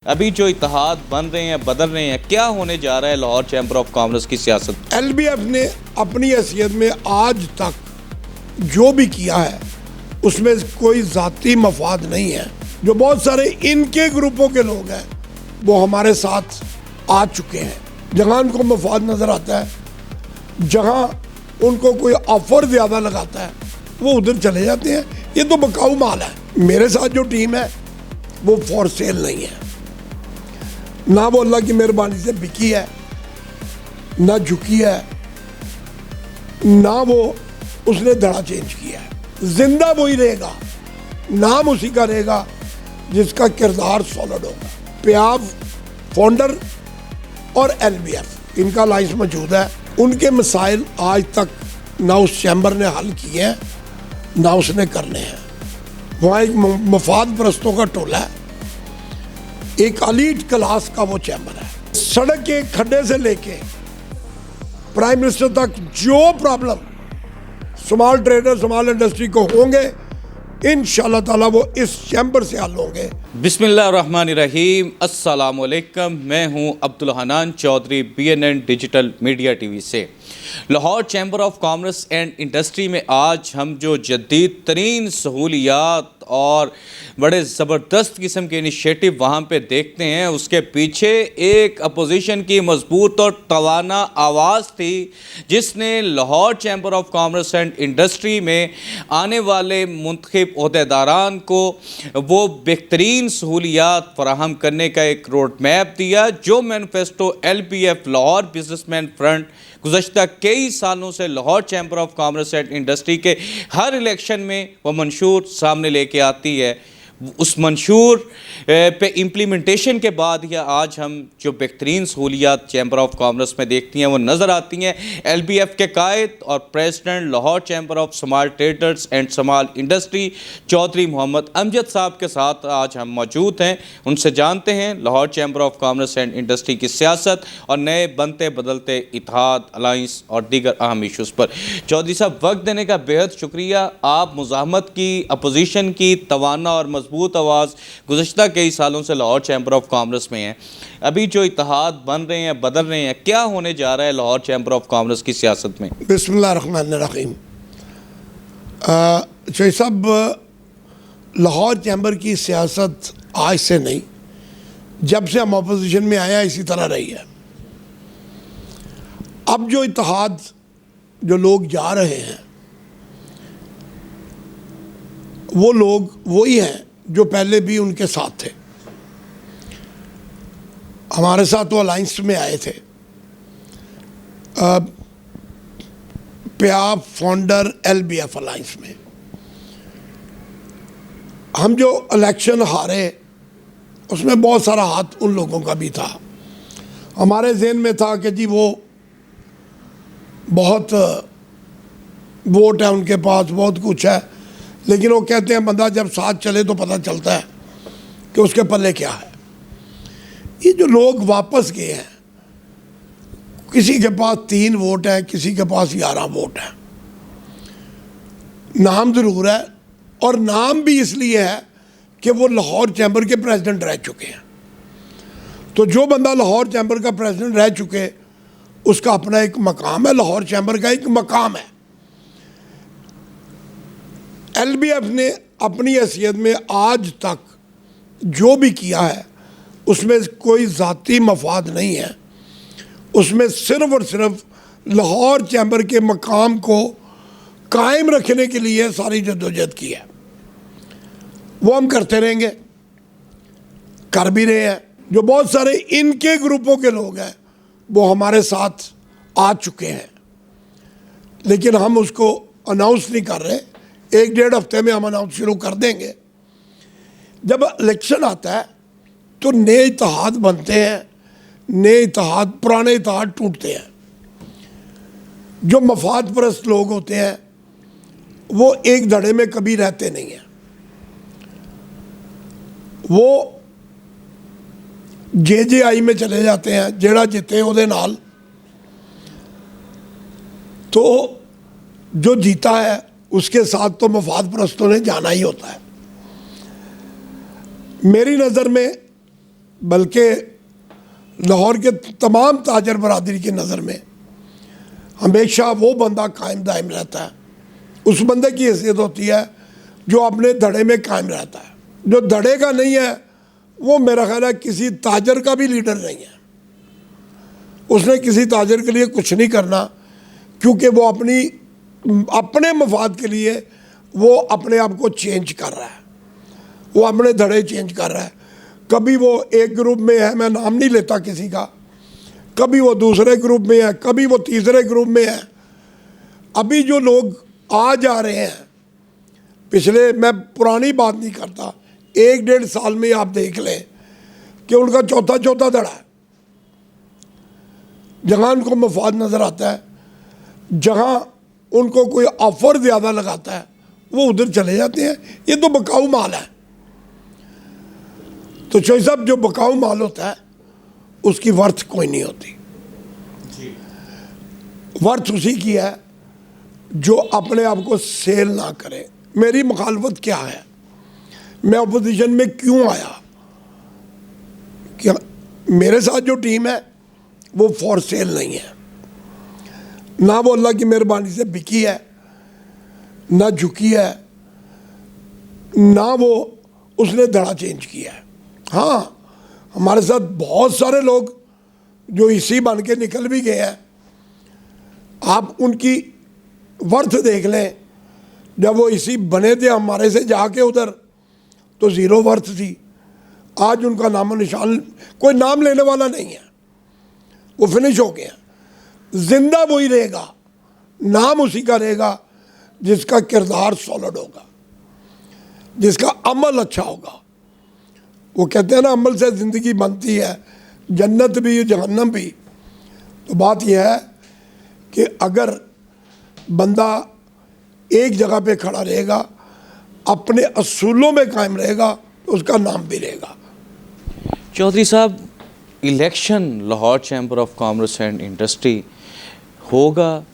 अभी जो इत्तेहाद बन रहे हैं बदल रहे हैं, क्या होने जा रहा है लाहौर चैम्बर ऑफ कॉमर्स की सियासत? LBF ने अपनी हैसियत में आज तक जो भी किया है उसमें कोई ज़ाती मफाद नहीं है। जो बहुत सारे इनके ग्रुपों के लोग हैं वो हमारे साथ आ चुके हैं। जहाँ उनको मफाद नज़र आता है, जहाँ उनको कोई ऑफर ज़्यादा लगाता है, वो उधर चले जाते हैं। ये तो बकाऊ माल है। मेरे साथ जो टीम है वो फॉर सेल नहीं है, ना वो अल्लाह की मेहरबानी से बिकी है, ना झुकी है, ना वो उसने धड़ा चेंज किया है। जिंदा वही रहेगा, नाम उसी का रहेगा जिसका किरदार सॉलिड होगा। प्याव फाउंडर और LBF इनका लाइंस मौजूद है। उनके मसाइल आज तक ना उस चैम्बर ने हल किए हैं ना उसने करने हैं। वहाँ एक मफाद परस्तों का टोला है, एक एलीट क्लास का वो चैम्बर है। सड़क के खड्डे से लेके प्राइम मिनिस्टर तक जो problem small trader small industry को होंगे, इंशाल्लाह ताला वो इस चैम्बर से हल होंगे। बिस्मिल्लाहिर्रहमानिर्रहीम, अस्सलामुअलैकुम। मैं हूं Abdul Hanan Chaudhry, BNN digital media TV से। Lahore chamber of commerce and industry में आज हम जो जदीद तरीन सहूलियात और बड़े ज़बरदस्त किस्म के इनिशिएटिव वहाँ पे देखते हैं, उसके पीछे एक अपोजिशन की मजबूत और तवाना आवाज़ थी जिसने Lahore chamber of commerce and industry में आने वाले मुंतखब ओहदेदारान को वो बेहतरीन सहूलियात फराहम करने का एक रोड मैप दिया, जो manifesto LBF Lahore businessman front गुज़श्ता कई सालों से Lahore chamber of commerce and industry के हर इलेक्शन में वो मंशूर सामने लेके आती है। उस मंशूर पे इम्प्लीमेंटेशन के बाद या आज हम जो बेहतरीन सहूलियात चैम्बर ऑफ कॉमर्स में देखती हैं वो नज़र आती हैं। LBF के कायद और president Lahore chamber of small traders and small industry Chaudhry Mohammad Amjad साहब के साथ आज हम मौजूद हैं। उनसे जानते हैं Lahore chamber of commerce and industry की सियासत और नए बनते बदलते इत्तेहाद, अलाइंस और दीगर अहम इशूज़ पर। चौधरी साहब, वक्त देने का बेहद शुक्रिया। आप मुज़ाहमत की, अपोजिशन की तवाना और मजबूत आवाज़ गुज़श्ता कई सालों से लाहौर चैम्बर ऑफ कॉमर्स में है। अभी जो इत्तेहाद बन रहे हैं बदल रहे हैं, क्या होने जा रहा है लाहौर चैम्बर ऑफ कॉमर्स की सियासत में? बिस्मिल्लाहिर्रहमानिर्रहीम। सब लाहौर चैम्बर की सियासत आज से नहीं, जब से हम अपोजिशन में आया इसी तरह रही है। अब जो इत्तेहाद जो लोग जा रहे हैं वो लोग वही हैं जो पहले भी उनके साथ थे। हमारे साथ वो अलाइंस में आए थे। प्याव फाउंडर LBF अलाइंस में हम जो इलेक्शन हारे उसमें बहुत सारा हाथ उन लोगों का भी था। हमारे ज़हन में था कि जी वो बहुत वोट है उनके पास, बहुत कुछ है, लेकिन वो कहते हैं बंदा जब साथ चले तो पता चलता है कि उसके पल्ले क्या है। ये जो लोग वापस गए हैं, किसी के पास 3 वोट है, किसी के पास 11 वोट है। नाम ज़रूर है, और नाम भी इसलिए है कि वो लाहौर चैम्बर के प्रेसिडेंट रह चुके हैं। तो जो बंदा लाहौर चैम्बर का प्रेसिडेंट रह चुके उसका अपना एक मकाम है, लाहौर चैम्बर का एक मकाम है। LBF ने अपनी हैसियत में आज तक जो भी किया है उसमें कोई ज़ाती मफाद नहीं है। उसमें सिर्फ़ और सिर्फ लाहौर चैम्बर के मकाम को कायम रखने के लिए सारी जद्दोजहद की है। वो हम करते रहेंगे, कर भी रहे हैं। जो बहुत सारे इनके ग्रुपों के लोग हैं वो हमारे साथ आ चुके हैं, लेकिन हम उसको अनाउंस नहीं कर रहे। 1-1.5 हफ्ते में हम अनाउंस शुरू कर देंगे। जब इलेक्शन आता है तो नए इत्तेहाद बनते हैं, नए इत्तेहाद, पुराने इत्तेहाद टूटते हैं। जो मफाद परस्त लोग होते हैं वो एक धड़े में कभी रहते नहीं हैं। वो JJI में चले जाते हैं, जेड़ा जिते उहदे नाल। तो जो जीता है उसके साथ तो मफाद परस्तों ने जाना ही होता है। मेरी नज़र में बल्कि लाहौर के तमाम ताजर बरादरी की नज़र में हमेशा वो बंदा कायम दायम रहता है। उस बंदे की हैसियत होती है जो अपने धड़े में कायम रहता है। जो धड़े का नहीं है वो मेरा ख्याल है किसी ताजर का भी लीडर नहीं है। उसने किसी ताजर के लिए कुछ नहीं करना, क्योंकि वो अपने मफाद के लिए वो अपने आप को चेंज कर रहा है, वो अपने धड़े चेंज कर रहा है। कभी वो एक ग्रुप में है, मैं नाम नहीं लेता किसी का, कभी वो दूसरे ग्रुप में है, कभी वो तीसरे ग्रुप में है। अभी जो लोग आ जा रहे हैं, पिछले, मैं पुरानी बात नहीं करता, 1-1.5 साल में आप देख लें कि उनका चौथा धड़ा है। जहाँ उनको मफाद नज़र आता है, जहाँ उनको कोई ऑफर ज़्यादा लगाता है, वो उधर चले जाते हैं। ये तो बकाऊ माल है। तो शोई साहब, जो बकाऊ माल होता है उसकी वर्थ कोई नहीं होती। वर्थ उसी की है जो अपने आप को सेल ना करे। मेरी मुखालफत क्या है, मैं अपोजिशन में क्यों आया? क्या मेरे साथ जो टीम है वो फॉर सेल नहीं है, ना वो अल्लाह की मेहरबानी से बिकी है, ना झुकी है, ना वो उसने धड़ा चेंज किया है। हाँ, हमारे साथ बहुत सारे लोग जो इसी बन के निकल भी गए हैं। आप उनकी वर्थ देख लें, जब वो इसी बने थे हमारे से जाके उधर, तो ज़ीरो वर्थ थी। आज उनका नामो निशान, कोई नाम लेने वाला नहीं है, वो फिनिश हो गया। जिंदा वही रहेगा, नाम उसी का रहेगा जिसका किरदार सॉलिड होगा, जिसका अमल अच्छा होगा। वो कहते हैं ना, अमल से ज़िंदगी बनती है, जन्नत भी जहन्नम भी। तो बात यह है कि अगर बंदा एक जगह पे खड़ा रहेगा, अपने असूलों में कायम रहेगा, तो उसका नाम भी रहेगा। चौधरी साहब, election Lahore chamber of commerce and industry होगा,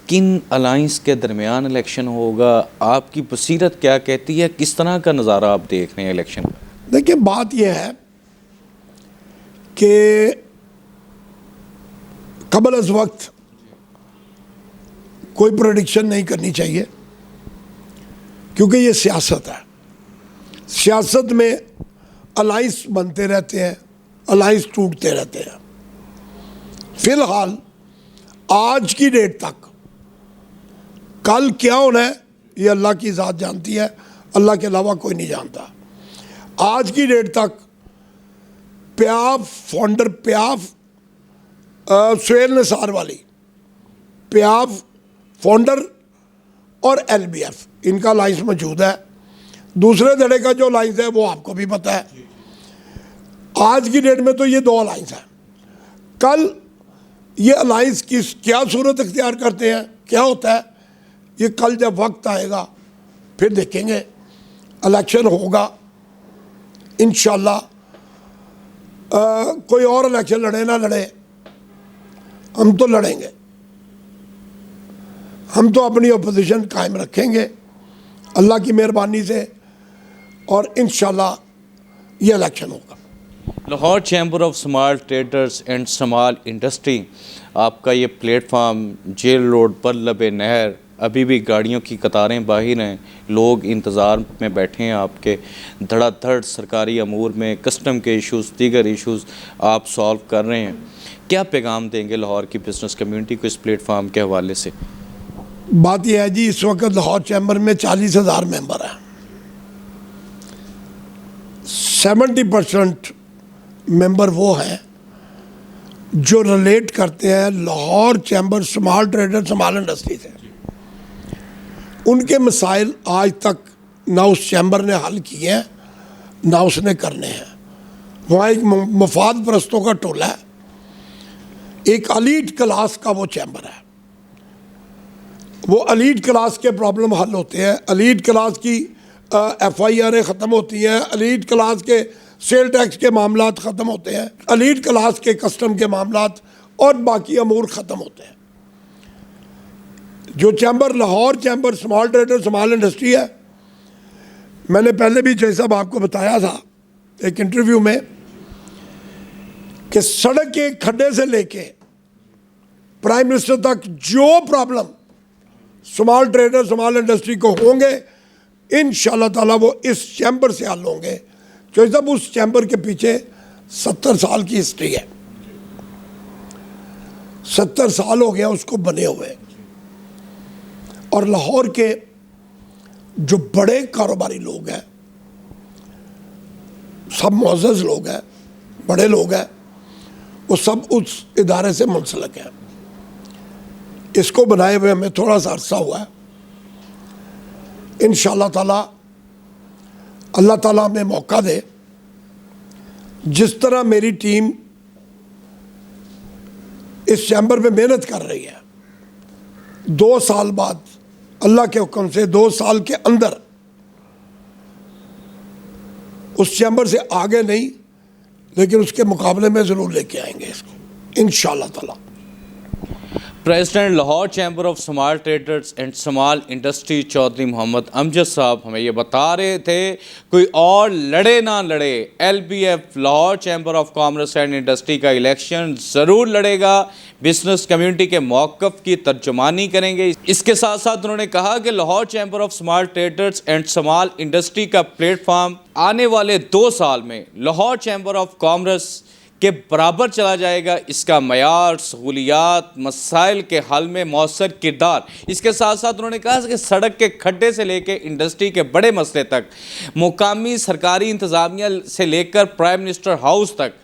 किन अलाइंस के दरमियान इलेक्शन होगा? आपकी बसीरत क्या कहती है? किस तरह का नज़ारा आप देख रहे हैं इलेक्शन का? देखिए, बात यह है कि कबल अज़ वक्त कोई प्रेडिक्शन नहीं करनी चाहिए, क्योंकि ये सियासत है। सियासत में अलाइंस बनते रहते हैं, अलाइंस टूटते रहते हैं। फिलहाल आज की डेट तक, कल क्या होना है ये अल्लाह की ज़ात जानती है, अल्लाह के अलावा कोई नहीं जानता। आज की डेट तक प्याफ फाउंडर, प्याफ सुहेल निसार वाली, प्याफ फाउंडर और LBF, इनका लाइंस मौजूद है। दूसरे धड़े का जो लाइंस है वो आपको भी पता है। आज की डेट में तो ये 2 अलाइंस हैं। कल ये अलाइंस क्या सूरत अख्तियार करते हैं, क्या होता है, ये कल जब वक्त आएगा फिर देखेंगे। इलेक्शन होगा इंशाल्लाह। कोई और इलेक्शन लड़े ना लड़े, हम तो लड़ेंगे। हम तो अपनी अपोजिशन कायम रखेंगे अल्लाह की मेहरबानी से, और इंशाल्लाह ये इलेक्शन होगा। Lahore chamber of small traders and small industry, आपका ये प्लेटफार्म जेल रोड पर लबे नहर, अभी भी गाड़ियों की कतारें बाहर हैं, लोग इंतज़ार में बैठे हैं आपके। धड़ाधड़ सरकारी अमूर में कस्टम के इश्यूज़, दीगर इश्यूज़ आप सॉल्व कर रहे हैं। क्या पैगाम देंगे लाहौर की बिज़नेस कम्युनिटी को इस प्लेटफार्म के हवाले से? बात यह है जी, इस वक्त लाहौर चैम्बर में 40,000 मेंबर हैं। 70% मेंबर वो हैं जो रिलेट करते हैं Lahore chamber small trader small industry से। उनके मसाइल आज तक ना उस चैम्बर ने हल किए हैं, ना उसने करने हैं। वहाँ एक मफाद परस्तों का टोला है, एक अलीट क्लास का वो चैम्बर है। वो अलीट क्लास के प्रॉब्लम हल होते हैं, अलीट क्लास की FIR ख़त्म होती हैं, अलीट क्लास के सेल टैक्स के मामलात ख़त्म होते हैं, अलीट क्लास के कस्टम के मामलात और बाकी अमूर ख़त्म होते हैं। जो chamber Lahore chamber small trader small industry है, मैंने पहले भी जैसा आपको बताया था एक इंटरव्यू में कि सड़क के खड्डे से लेके प्राइम मिनिस्टर तक जो problem small trader small industry को होंगे, इंशाल्लाह ताला वो इस चैम्बर से हल होंगे। क्योंकि जब उस चैम्बर के पीछे 70 साल की हिस्ट्री है, 70 साल हो गया उसको बने हुए। और लाहौर के जो बड़े कारोबारी लोग हैं, सब मुअज़्ज़ज़ लोग हैं, बड़े लोग हैं, वो सब उस इदारे से मुंसलिक हैं। इसको बनाए हुए हमें थोड़ा सा अरसा हुआ है। इंशाअल्लाह ताला अल्लाह ताला हमें मौका दे। जिस तरह मेरी टीम इस चैम्बर में मेहनत कर रही है, 2 साल बाद अल्लाह के हुक्म से 2 साल के अंदर उस चैम्बर से आगे नहीं, लेकिन उसके मुकाबले में ज़रूर लेके आएंगे इसको इंशाअल्लाह ताला। President Lahore chamber of small traders and small industry Chaudhry Mohammad Amjad साहब हमें ये बता रहे थे, कोई और लड़े ना लड़े, LBF Lahore chamber of commerce and industry का इलेक्शन ज़रूर लड़ेगा, बिजनेस कम्युनिटी के मौक़िफ़ की तर्जुमानी करेंगे। इसके साथ साथ उन्होंने कहा कि Lahore chamber of small traders and small industry का प्लेटफॉर्म आने वाले 2 साल में लाहौर चैम्बर ऑफ कॉमर्स के बराबर चला जाएगा। इसका मयार, सहूलियात, मसाइल के हल में मौसर किरदार। इसके साथ साथ उन्होंने कहा कि सड़क के खड्डे से लेकर इंडस्ट्री के बड़े मसले तक, मुकामी सरकारी इंतज़ामिया से लेकर प्राइम मिनिस्टर हाउस तक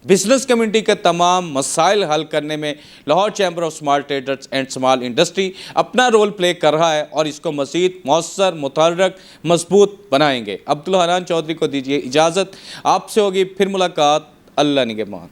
बिजनेस कम्युनिटी के तमाम मसाइल हल करने में Lahore chamber of small traders and small industry अपना रोल प्ले कर रहा है और इसको मज़ीद मौसर, मुतहर्रक, मजबूत बनाएंगे। अब्दुल हनान चौधरी को दीजिए इजाज़त, आपसे होगी फिर मुलाकात। अल्लाह निगहबान।